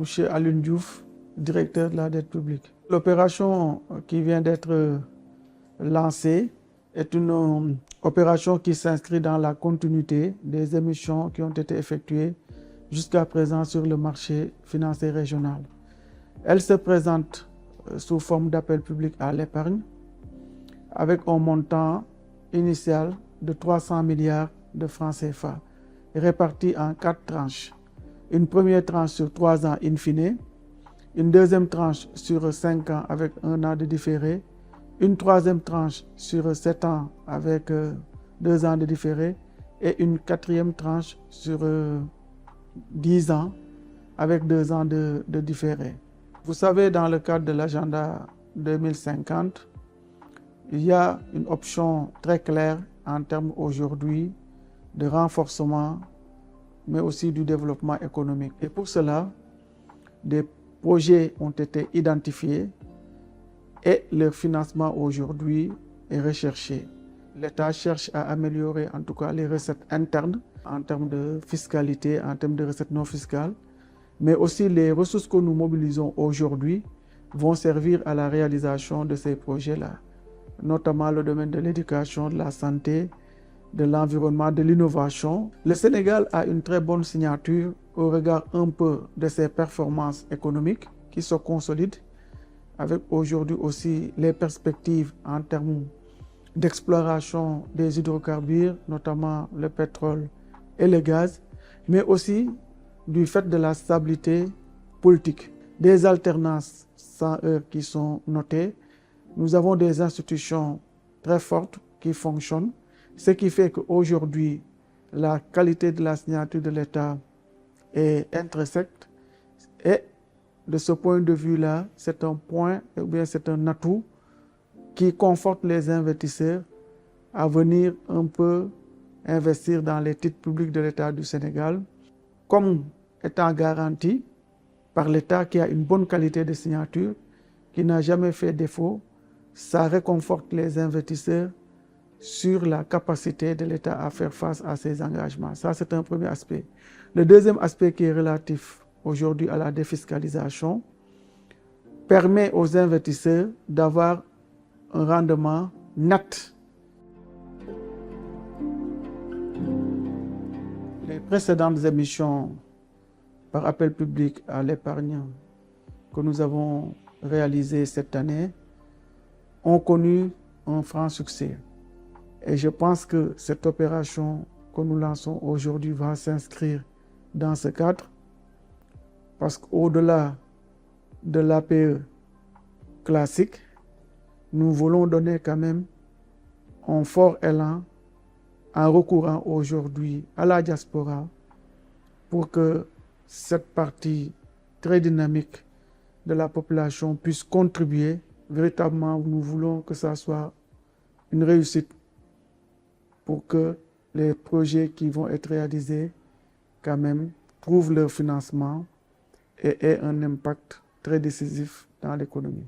M. Alioune Diouf, directeur de la dette publique. L'opération qui vient d'être lancée est une opération qui s'inscrit dans la continuité des émissions qui ont été effectuées jusqu'à présent sur le marché financier régional. Elle se présente sous forme d'appel public à l'épargne avec un montant initial de 300 milliards de francs CFA répartis en 4 tranches. Une première tranche sur 3 ans in fine, une deuxième tranche sur 5 ans avec 1 an de différé, une troisième tranche sur 7 ans avec 2 ans de différé et une quatrième tranche sur 10 ans avec 2 ans de différé. Vous savez, dans le cadre de l'agenda 2050, il y a une option très claire en termes aujourd'hui de renforcement, mais aussi du développement économique. Et pour cela, des projets ont été identifiés et leur financement aujourd'hui est recherché. L'État cherche à améliorer en tout cas les recettes internes en termes de fiscalité, en termes de recettes non fiscales, mais aussi les ressources que nous mobilisons aujourd'hui vont servir à la réalisation de ces projets-là, notamment le domaine de l'éducation, de la santé, de l'environnement, de l'innovation. Le Sénégal a une très bonne signature au regard un peu de ses performances économiques qui se consolident, avec aujourd'hui aussi les perspectives en termes d'exploration des hydrocarbures, notamment le pétrole et le gaz, mais aussi du fait de la stabilité politique, des alternances sans heurts qui sont notées. Nous avons des institutions très fortes qui fonctionnent, ce qui fait qu'aujourd'hui, la qualité de la signature de l'État est intrinsèque. Et de ce point de vue-là, c'est un point, ou bien c'est un atout qui conforte les investisseurs à venir un peu investir dans les titres publics de l'État du Sénégal, comme étant garanti par l'État qui a une bonne qualité de signature, qui n'a jamais fait défaut. Ça réconforte les investisseurs sur la capacité de l'État à faire face à ses engagements. Ça, c'est un premier aspect. Le deuxième aspect qui est relatif aujourd'hui à la défiscalisation permet aux investisseurs d'avoir un rendement net. Les précédentes émissions par appel public à l'épargne que nous avons réalisées cette année ont connu un franc succès. Et je pense que cette opération que nous lançons aujourd'hui va s'inscrire dans ce cadre, parce qu'au-delà de l'APE classique, nous voulons donner quand même un fort élan en recourant aujourd'hui à la diaspora pour que cette partie très dynamique de la population puisse contribuer. Véritablement, nous voulons que ça soit une réussite pour que les projets qui vont être réalisés quand même trouvent leur financement et aient un impact très décisif dans l'économie.